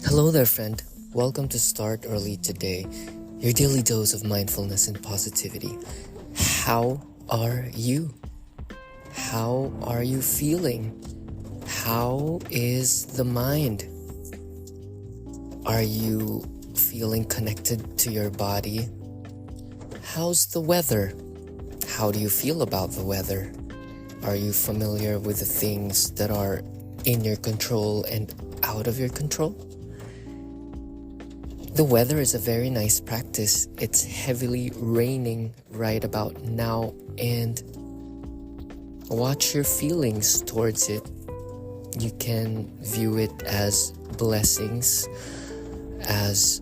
Hello there, friend. Welcome to Start Early Today, your daily dose of mindfulness and positivity. How are you? How are you feeling? How is the mind? Are you feeling connected to your body? How's the weather? How do you feel about the weather? Are you familiar with the things that are in your control and out of your control? The weather is a very nice practice. It's heavily raining right about now, and watch your feelings towards it. You can view it as blessings, as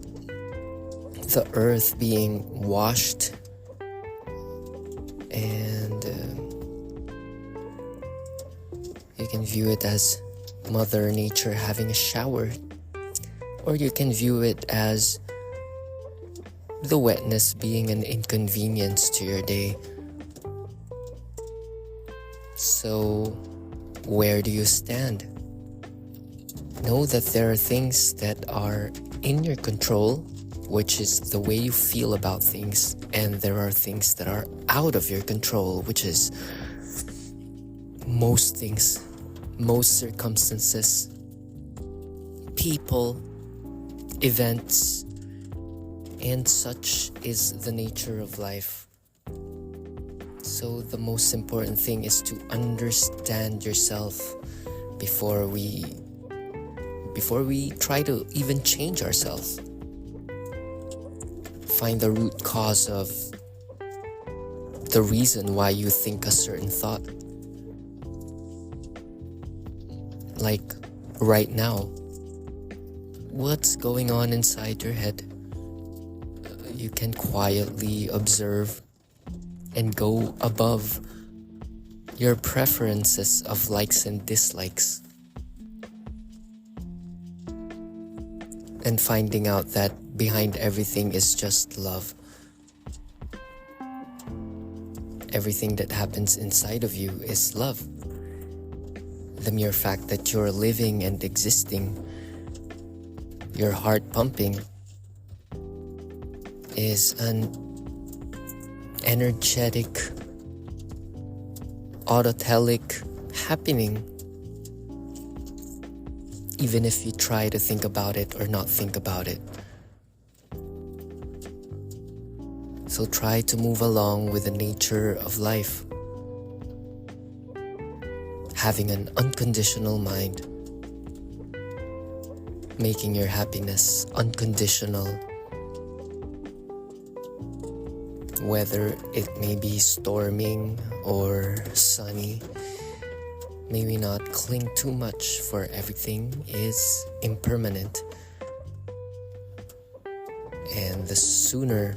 the earth being washed, and you can view it as Mother Nature having a shower. Or you can view it as the wetness being an inconvenience to your day. So, where do you stand? Know that there are things that are in your control, which is the way you feel about things, and there are things that are out of your control, which is most things, most circumstances, people, events, and such is the nature of life. So the most important thing is to understand yourself before we try to even change ourselves. Find the root cause of the reason why you think a certain thought. Like right now, what's going on inside your head? You can quietly observe and go above your preferences of likes and dislikes, and finding out that behind everything is just love. Everything that happens inside of you is love. The mere fact that you're living and existing, your heart pumping, is an energetic, autotelic happening, even if you try to think about it or not think about it. So try to move along with the nature of life, having an unconditional mind, making your happiness unconditional, whether it may be storming or sunny. Maybe not cling too much, for everything is impermanent. And the sooner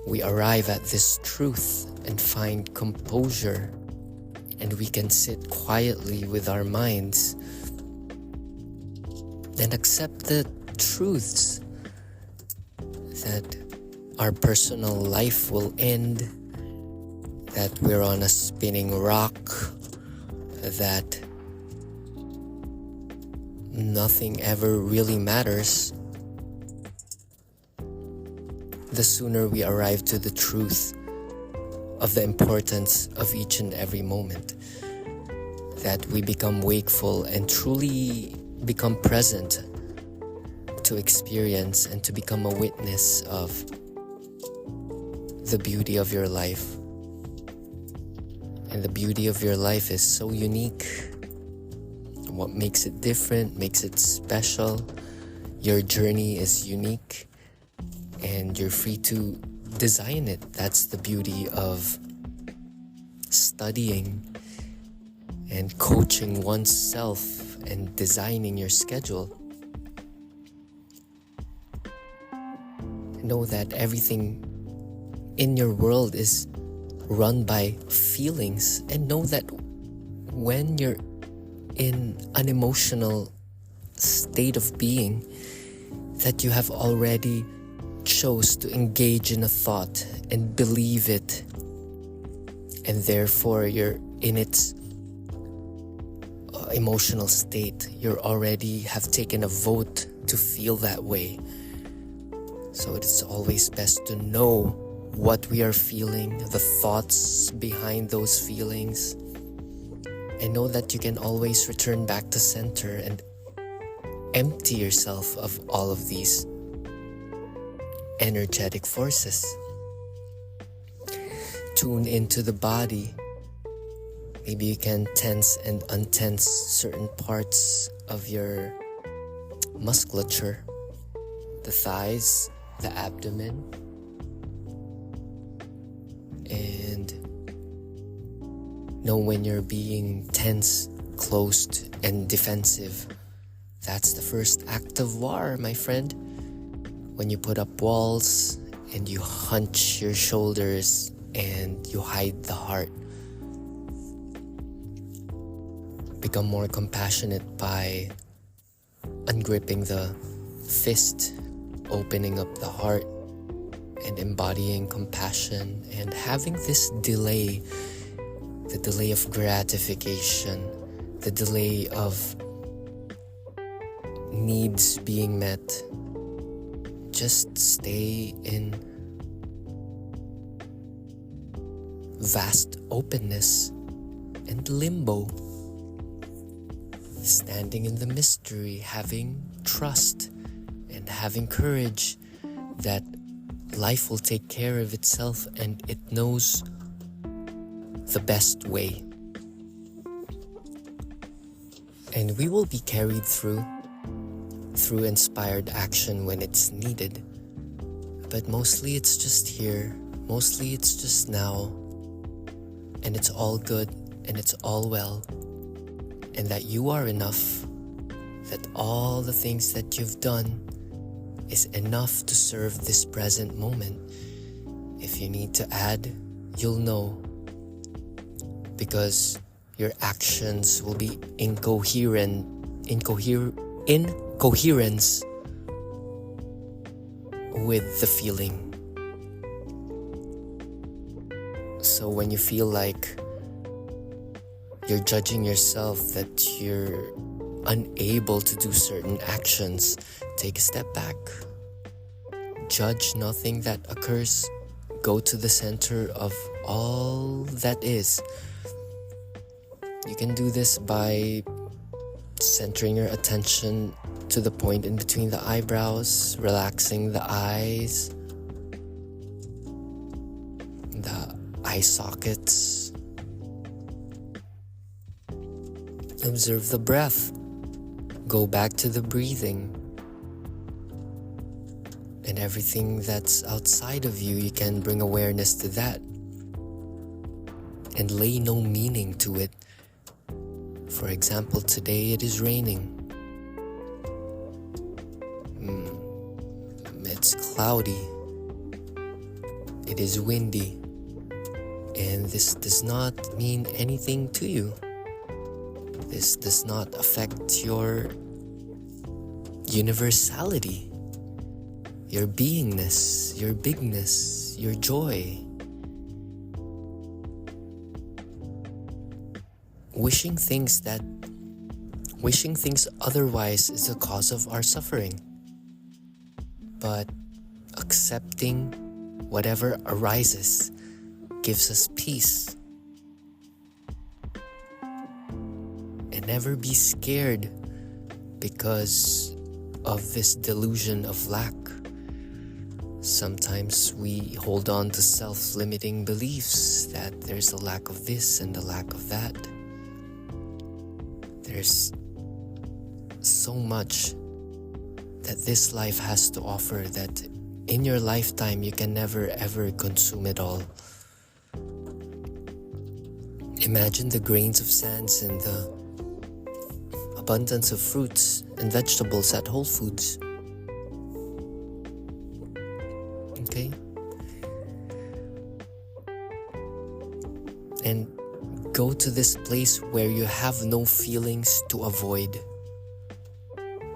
we arrive at this truth and find composure, and we can sit quietly with our minds and accept the truths that our personal life will end, that we're on a spinning rock, that nothing ever really matters. The sooner we arrive to the truth of the importance of each and every moment, that we become wakeful and truly become present to experience and to become a witness of the beauty of your life. And the beauty of your life is so unique. What makes it different, makes it special. Your journey is unique, and you're free to design it. That's the beauty of studying and coaching oneself and designing your schedule. Know that everything in your world is run by feelings, and know that when you're in an emotional state of being, that you have already chose to engage in a thought and believe it, and therefore you're in its emotional state. You already have taken a vote to feel that way. So it's always best to know what we are feeling, the thoughts behind those feelings, and know that you can always return back to center and empty yourself of all of these energetic forces. Tune into the body. Maybe you can tense and untense certain parts of your musculature, the thighs, the abdomen, and know when you're being tense, closed, and defensive. That's the first act of war, my friend. When you put up walls and you hunch your shoulders and you hide the heart. Become more compassionate by ungripping the fist, opening up the heart, and embodying compassion and having this delay, the delay of gratification, the delay of needs being met. Just stay in vast openness and limbo, standing in the mystery, having trust and having courage that life will take care of itself and it knows the best way. And we will be carried through inspired action when it's needed. But mostly it's just here, mostly it's just now, and it's all good and it's all well, and that you are enough, that all the things that you've done is enough to serve this present moment. If you need to add, you'll know, because your actions will be in coherence with the feeling. So when you feel like you're judging yourself, that you're unable to do certain actions, take a step back. Judge nothing that occurs. Go to the center of all that is. You can do this by centering your attention to the point in between the eyebrows, relaxing the eyes, the eye sockets. Observe the breath. Go back to the breathing. And everything that's outside of you, you can bring awareness to that. And lay no meaning to it. For example, today it is raining. It's cloudy. It is windy. And this does not mean anything to you. This does not affect your universality, your beingness, your bigness, your joy. Wishing things otherwise is the cause of our suffering. But accepting whatever arises gives us peace. And never be scared because of this delusion of lack. Sometimes we hold on to self-limiting beliefs that there's a lack of this and a lack of that. There's so much that this life has to offer that in your lifetime you can never ever consume it all. Imagine the grains of sands and the abundance of fruits and vegetables at Whole Foods. Okay? And go to this place where you have no feelings to avoid,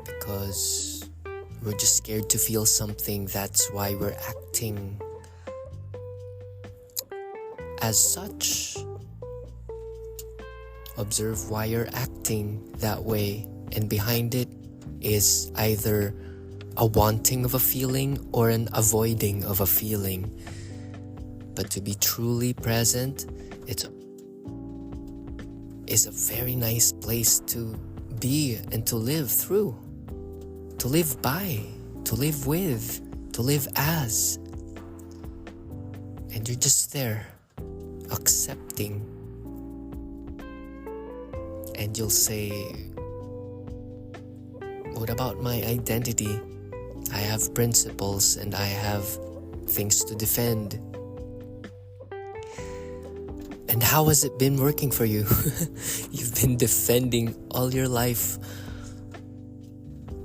because we're just scared to feel something. That's why we're acting as such. Observe why you're acting that way, and behind it is either a wanting of a feeling or an avoiding of a feeling. But to be truly present, is a very nice place to be and to live through, to live by, to live with, to live as. And you're just there, accepting. And you'll say, what about my identity? I have principles and I have things to defend. And how has it been working for you? You've been defending all your life.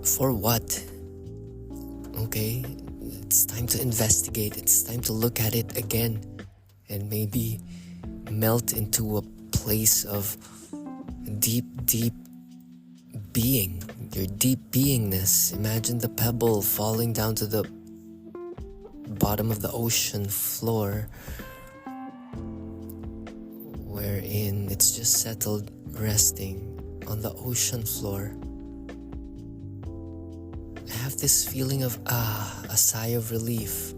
For what? Okay, it's time to investigate. It's time to look at it again and maybe melt into a place of deep being, your deep beingness. Imagine the pebble falling down to the bottom of the ocean floor, wherein it's just settled, resting on the ocean floor. I have this feeling of a sigh of relief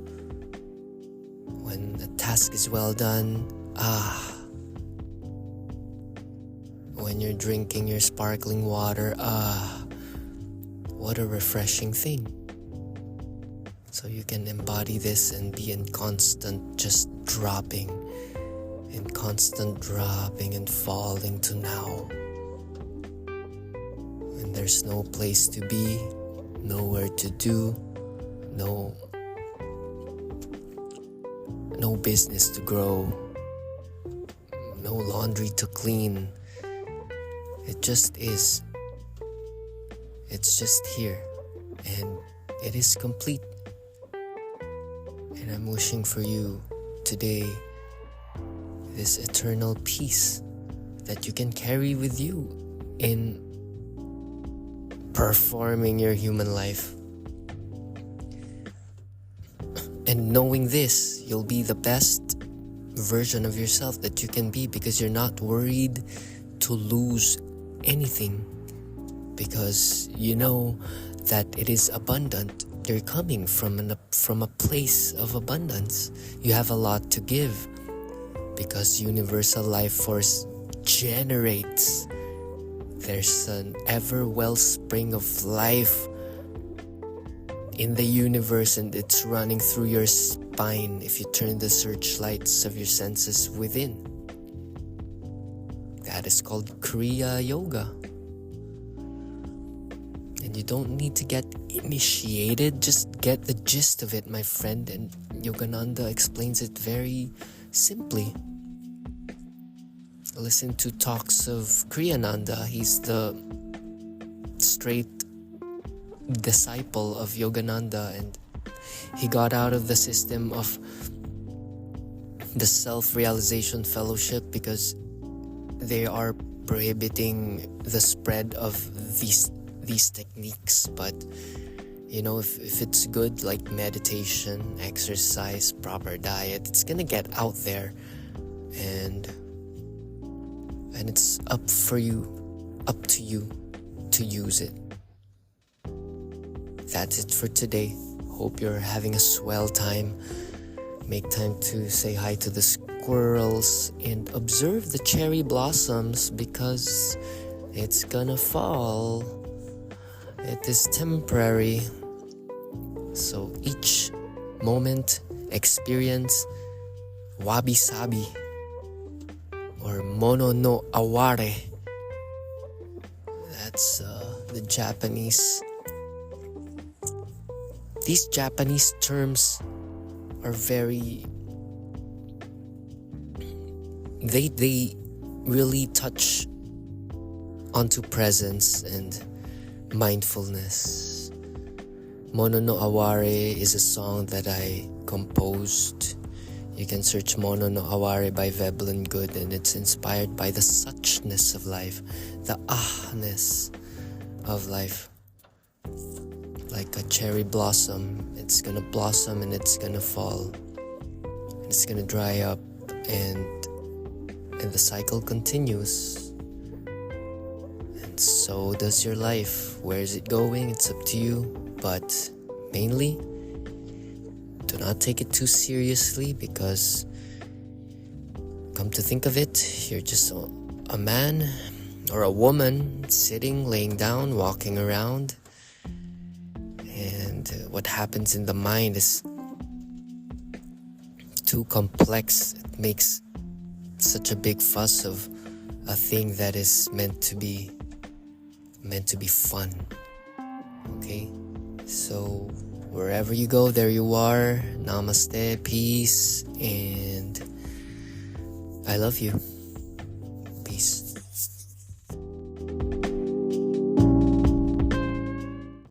when a task is well done. When you're drinking your sparkling water, what a refreshing thing. So you can embody this and be in constant just dropping, in constant dropping and falling to now. And there's no place to be, nowhere to do, no business to grow, no laundry to clean. It just is. It's just here, and it is complete. And I'm wishing for you today this eternal peace that you can carry with you in performing your human life. And knowing this, you'll be the best version of yourself that you can be, because you're not worried to lose anything, because you know that it is abundant. You're coming from a place of abundance. You have a lot to give, because universal life force generates. There's an ever wellspring of life in the universe, and it's running through your spine if you turn the searchlights of your senses within. That is called Kriya Yoga. And you don't need to get initiated, just get the gist of it, my friend. And Yogananda explains it very simply. Listen to talks of Kriyananda. He's the straight disciple of Yogananda, and he got out of the system of the self-realization fellowship because they are prohibiting the spread of these techniques. But you know, if it's good, like meditation, exercise, proper diet, it's gonna get out there, and it's up to you to use it. That's it for today. Hope you're having a swell time. Make time to say hi to the squirrels and observe the cherry blossoms, because it's gonna fall. It is temporary. So each moment experience wabi-sabi or mono no aware. That's the Japanese. These Japanese terms are very... They really touch onto presence and mindfulness. Mono no Aware is a song that I composed. You can search Mono no Aware by Veblen Good, and it's inspired by the suchness of life, the ahness of life. Like a cherry blossom, it's gonna blossom and it's gonna fall. And it's gonna dry up, and the cycle continues. so does your life. Where is it going? It's up to you. But mainly, do not take it too seriously, because come to think of it, you're just a man or a woman sitting, laying down, walking around. And what happens in the mind is too complex. It makes such a big fuss of a thing that is meant to be fun. Okay? So wherever you go, there you are. Namaste, peace, and I love you. Peace.